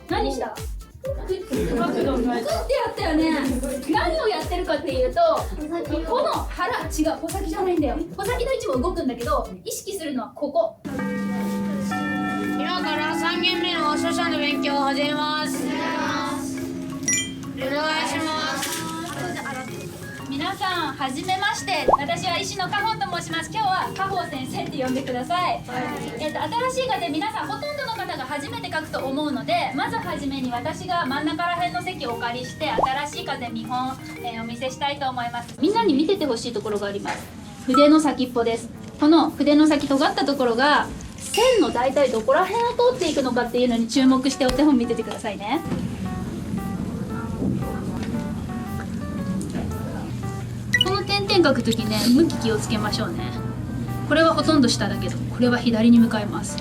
何した？作ってやったよね。何をやってるかっていうと、この腹、違う、穂先じゃないんだよ。穂先の位置も動くんだけど、意識するのはここ。今から3限目の書写の勉強を始めます。お願いします。皆さん、はじめまして。私は医師のカホンと申します。今日はカホ先生って呼んでください。新しい方、皆さんほとんどの方が初めて書くと思うので、まずはじめに私が真ん中ら辺の席をお借りして、新しい風見本、お見せしたいと思います。みんなに見ててほしいところがあります。筆の先っぽです。この筆の先尖ったところが線の大体どこら辺を通っていくのかっていうのに注目してお手本見ててくださいね。この点々書くときね、向き気をつけましょうね。これはほとんど下だけど、これは左に向かいます。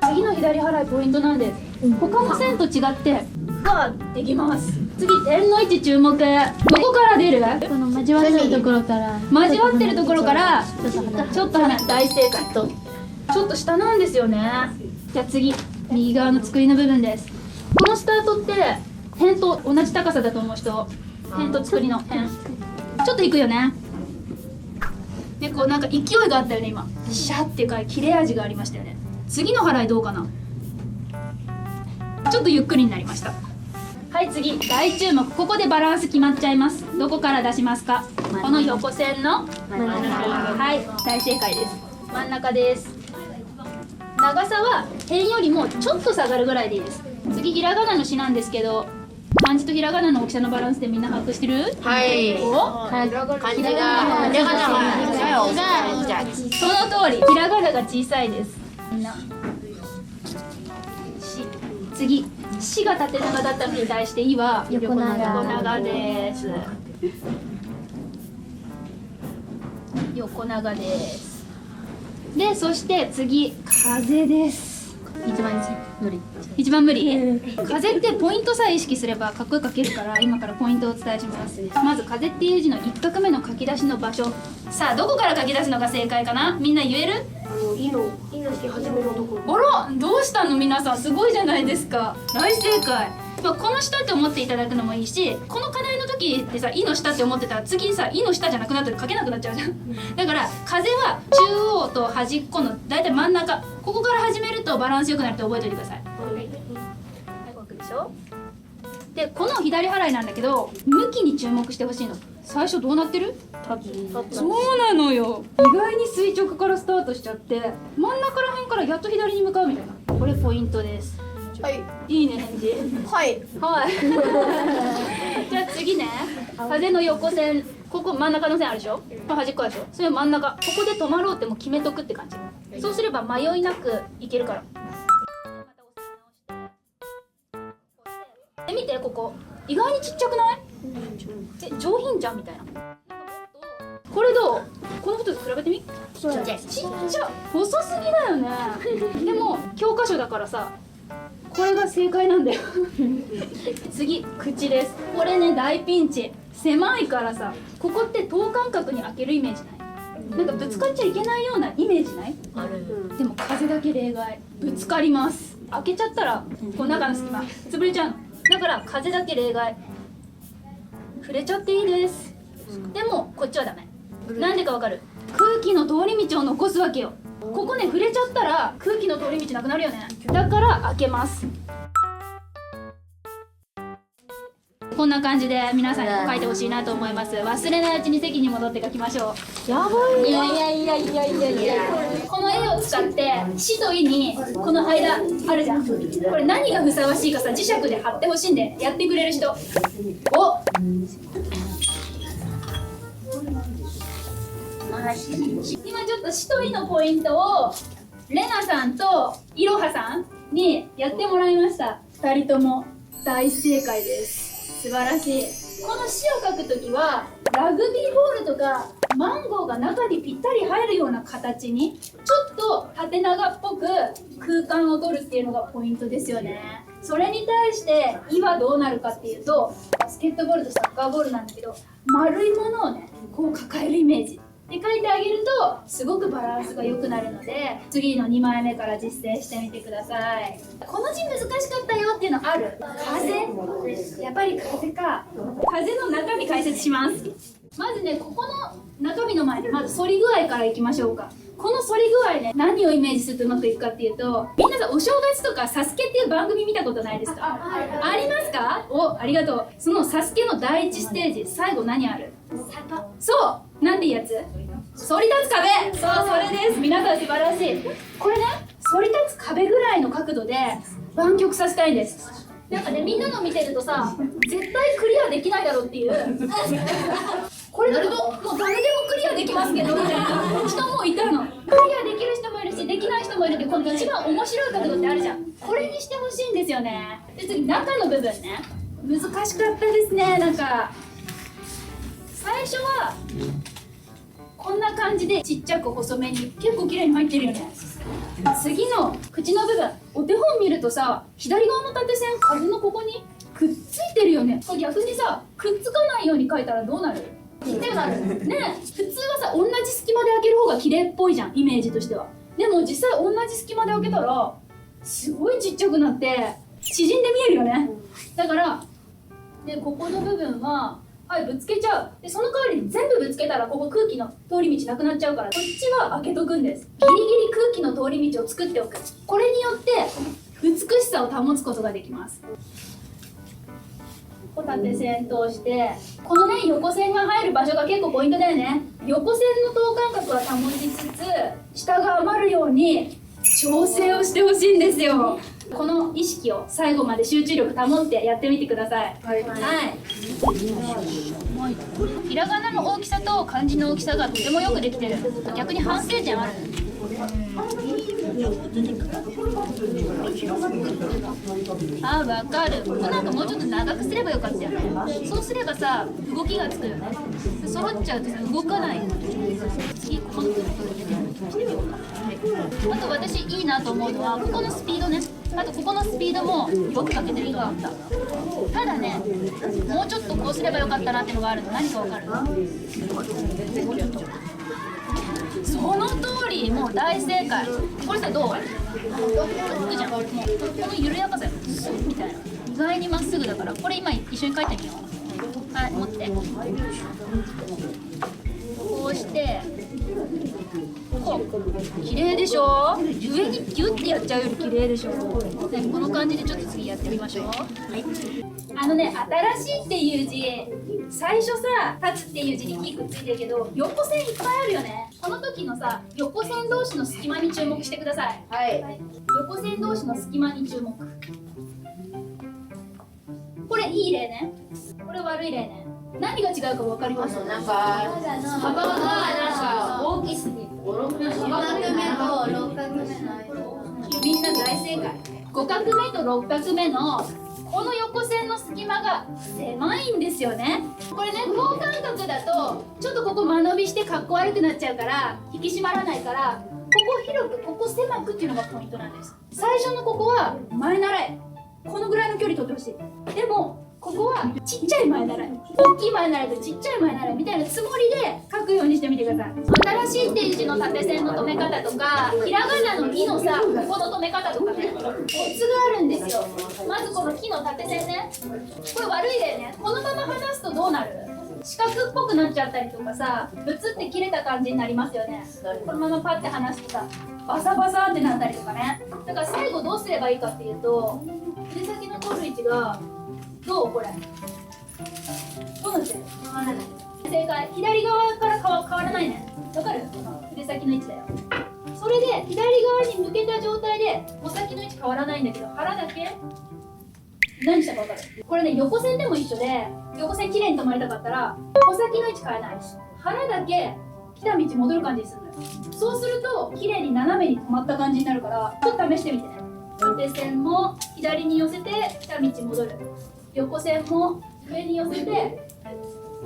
次の左払いポイントなんです。他の線と違ってふわっできます。次、点の位置注目。どこから出る？この交わってるところから、交わってるところからちょっと離れ、大正解。とちょっと下なんですよね。じゃあ次、右側の作りの部分です。このスタートって辺と同じ高さだと思う人、辺と作りの辺ちょっといくよね。で、こうなんか勢いがあったよね。今シャッっていうか切れ味がありましたよね。次の払いどうかな。ちょっとゆっくりになりました。はい、次、大注目。ここでバランス決まっちゃいます。どこから出しますか？この横線の真ん中。はい、大正解です。真ん中です。長さは辺よりもちょっと下がるぐらいでいいです。次、ひらがなの詩なんですけど、漢字とひらがなの大きさのバランスでみんな把握してる？はい。お？漢字が、ひらがなが小さい。その通り、ひらがなが小さいです。みんな。次、しが縦長だったのに対していは横長です。横長です。で、そして次、風です。一番無理。風ってポイントさえ意識すればかっこよく書けるから、今からポイントをお伝えします。まず風っていう字の1画目の書き出しの場所。さあ、どこから書き出すのが正解かな？みんな言える？いの始めのところ。あら、どうしたの皆さん、すごいじゃないですか。大正解。まあ、この下って思っていただくのもいいし、この課題の時ってさ、いの下って思ってたら次さ、いの下じゃなくなったら書けなくなっちゃうじゃん。だから風は中央と端っこのだいたい真ん中、ここから始めるとバランスよくなるって覚えておいてください。はい、こうでしょ。で、この左払いなんだけど、向きに注目してほしいの。最初どうなってる？そうなのよ。意外に垂直からスタートしちゃって、真ん中ら辺からやっと左に向かうみたいな。これポイントです。はい。いいね、返事。はいじゃあ次ね、風の横線、ここ真ん中の線あるでしょ、端っこでしょ、それ真ん中、ここで止まろうってもう決めとくって感じ。そうすれば迷いなくいけるから。見て、ここ意外にちっちゃくない？上品じゃんみたいな。これどう？この太さ比べてみ。ちっちゃい。細すぎだよね。でも教科書だからさ、これが正解なんだよ。次、口です。これね、大ピンチ。狭いからさ、ここって等間隔に開けるイメージない？なんかぶつかっちゃいけないようなイメージない？でも風だけ例外。ぶつかります。開けちゃったらこの中の隙間潰れちゃうの。だから風だけ例外。触れちゃっていいです。でもこっちはダメ。なんでかわかる？空気の通り道を残すわけよ。ここね、触れちゃったら空気の通り道なくなるよね。だから開けます。こんな感じで皆さんにも書いてほしいなと思います。忘れないうちに席に戻って書きましょう。やばい。いや。この絵を使って「し」と「い」にこの間あるじゃん。これ何がふさわしいかさ、磁石で貼ってほしいんで、やってくれる人。お。今ちょっと「し」と「い」のポイントをレナさんといろはさんにやってもらいました。2人とも大正解です。素晴らしい。この「し」を書くときはラグビーボールとかマンゴーが中にぴったり入るような形にちょっと縦長っぽく空間を取るっていうのがポイントですよね。それに対して「い」はどうなるかっていうと、バスケットボールとサッカーボールなんだけど、丸いものをねこう抱えるイメージ。で書いてあげるとすごくバランスが良くなるので、次の2枚目から実践してみてください。この字難しかったよっていうのある？風？やっぱり風か。風の中身解説します。まずね、ここの中身の前にまず反り具合からいきましょうか。この反り具合ね、何をイメージするとうまくいくかっていうと、みんなさ、お正月とかサスケっていう番組見たことないですか？ありますか？お、ありがとう。そのサスケの第一ステージ、最後何ある？そう、なんていうやつ？反り立つ壁。そう、それです。皆さん素晴らしい。これね、反り立つ壁ぐらいの角度で湾曲させたいんです。なんかね、みんなの見てるとさ、絶対クリアできないだろうっていうこれだともう誰でもクリアできますけどみたいな人もいたの。クリアできる人もいるし、できない人もいるって、この一番面白い角度ってあるじゃん。これにしてほしいんですよね。で、次中の部分ね、難しかったですね。なんか最初はこんな感じでちっちゃく細めに結構綺麗に入ってるよね。次の口の部分、お手本見るとさ、左側の縦線、風のここにくっついてるよね。これ逆にさ、くっつかないように書いたらどうなる？ちっちゃくなるね。普通はさ、同じ隙間で開ける方が綺麗っぽいじゃん、イメージとしては。でも実際同じ隙間で開けたらすごいちっちゃくなって縮んで見えるよね。だからで、ここの部分はぶつけちゃう。で、その代わりに全部ぶつけたらここ空気の通り道なくなっちゃうから、こっちは開けとくんです。ギリギリ空気の通り道を作っておく。これによって美しさを保つことができます。ここ縦線通して、このね、横線が入る場所が結構ポイントだよね。横線の等間隔は保ちつつ、下が余るように調整をしてほしいんですよ。この意識を最後まで集中力保ってやってみてください。はい。ひらがなの大きさと漢字の大きさがとてもよくできてる。逆に反省点ある？あ、わかる。ここなんかもうちょっと長くすればよかったよね。そうすればさ、動きがつくよね。揃っちゃうとさ、動かない。次、このあと私いいなと思うのは、ここのスピードね。あとここのスピードもよくかけてる人があった。ただね、もうちょっとこうすればよかったなってのがあるの。何かわかる？その通り、もう大正解。これさ、どう？いいじゃん。もうこの緩やかさよ、みたいな。意外にまっすぐだから、これ今一緒に書いてみよう。はい、持って。こうして。こう綺麗でしょ。上にギュッてやっちゃうより綺麗でしょ。でこの感じでちょっと次やってみましょう。はい。新しいっていう字、最初さ、立つっていう字にキくっついてるけど、横線いっぱいあるよね。この時のさ、横線同士の隙間に注目してください。はい。横線同士の隙間に注目。これいい例ね。これ悪い例ね。何が違うか分かります？なんか幅がなんか大きすぎる。5画目と6画目。みんな大正解。5画目と6画目のこの横線の隙間が狭いんですよね。これね、等間隔だとちょっとここ間延びしてかっこ悪くなっちゃうから引き締まらないから、ここ広くここ狭くっていうのがポイントなんです。最初のここは前習い、このぐらいの距離取ってほしい。でもここはちっちゃい前習い、大きい前習いとちっちゃい前習いみたいなつもりで書くようにしてみてください。新しいっていう字の縦線の止め方とか、ひらがなの「い」のさ、ここの止め方とかね、コツがあるんですよ。まずこの「き」の縦線ね、これ悪い例ね。このまま離すとどうなる？四角っぽくなっちゃったりとかさ、ブツって切れた感じになりますよね。このままパッて離すとさ、バサバサってなったりとかね。だから最後どうすればいいかっていうと、筆先の取る位置がどう？これどうなってる？変わらない。正解。左側から変わらないね。わかる？筆先の位置だよ。それで左側に向けた状態で穂先の位置変わらないんだけど、腹だけ何したかわかる？これね、横線でも一緒で、横線きれいに止まりたかったら穂先の位置変えない。腹だけ来た道戻る感じにするのよ。そうするときれいに斜めに止まった感じになるから、ちょっと試してみてね。縦線も左に寄せて来た道戻る。横線も上に寄せて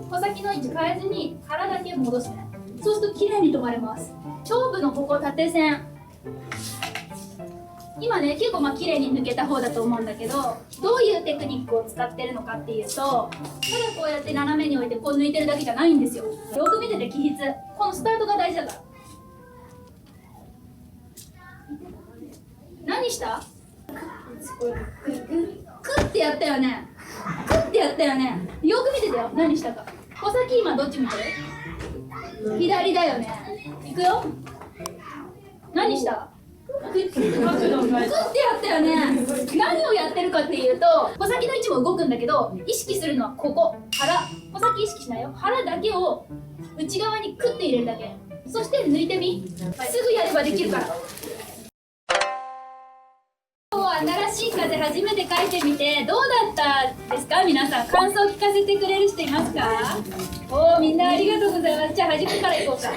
穂先の位置変えずに腹だけ戻すね。そうするときれいに止まれます。勝負のここ縦線、今ね結構綺麗に抜けた方だと思うんだけど、どういうテクニックを使ってるのかっていうと、ただこうやって斜めに置いてこう抜いてるだけじゃないんですよ。よく見てて気筆、このスタートが大事だから。何した？クッてやったよね。クッてやったよね。よく見ててよ、何したか。穂先今どっち見てる？左だよね。いくよ。何した？クッてやったよね。何をやってるかっていうと、穂先の位置も動くんだけど、意識するのはここ、腹。穂先意識しないよ。腹だけを内側にクッて入れるだけ。そして抜いてみ。すぐやればできるから。新しい風初めて書いてみてどうだったですか？皆さん感想聞かせてくれる人いますか？おー、みんなありがとうございます。じゃあ初めからいこうか。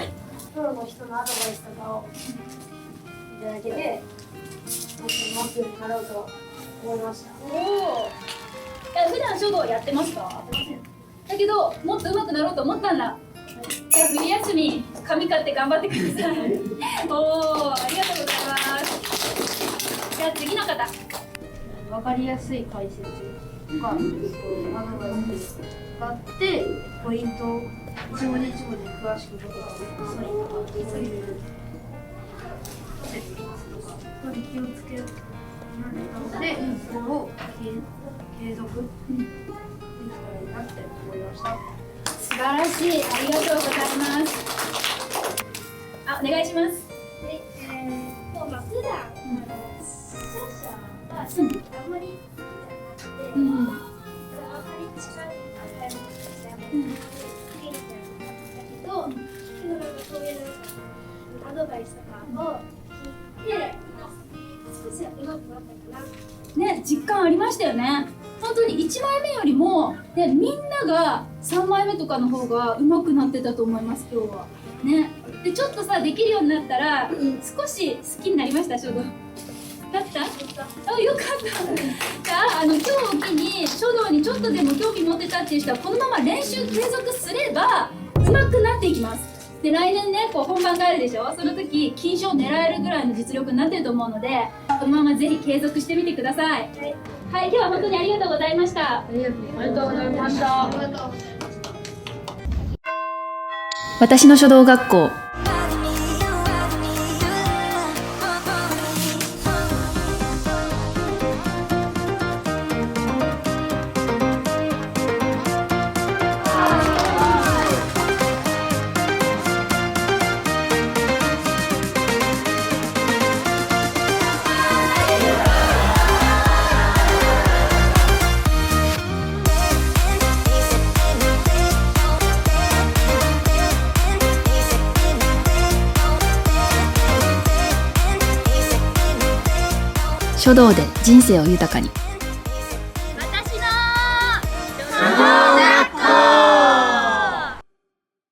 プロの人のアドバイスとかをいただけて、もっとうまくなろうと思いました。おお。普段書道やってますか？だけどもっと上手くなろうと思ったんだ。じゃあ冬休み紙買って頑張ってください。おお、ありがとうございます。じゃあ次の方。わかりやすい解説とか、アドバイスがあって、ポイントを一文字一文字詳しく書くとか、そういうセッティングとかに気をつけるので、それを継続できたらいいなって思いました。素晴らしい、ありがとうございます。あ、お願いします。普段、視聴者があんまりうん、あんまり力が入るんですよ。だけど、そういうアドバイスとかを聞いて、少し上手くなったかな。ね、実感ありましたよね。本当に1枚目よりも、ね、みんなが3枚目とかの方が上手くなってたと思います今日は。ね、でちょっとさできるようになったら、少し好きになりました書道。だった？あ、よかった。じゃあ今日を機に書道にちょっとでも興味持ってたっていう人はこのまま練習継続すれば上手くなっていきます。で来年ねこう本番があるでしょ。その時金賞狙えるぐらいの実力になってると思うので、このままぜひ継続してみてください。はい、今日は本当にありがとうございました。ありがとうございました。私の書道学校。書道で人生を豊かに。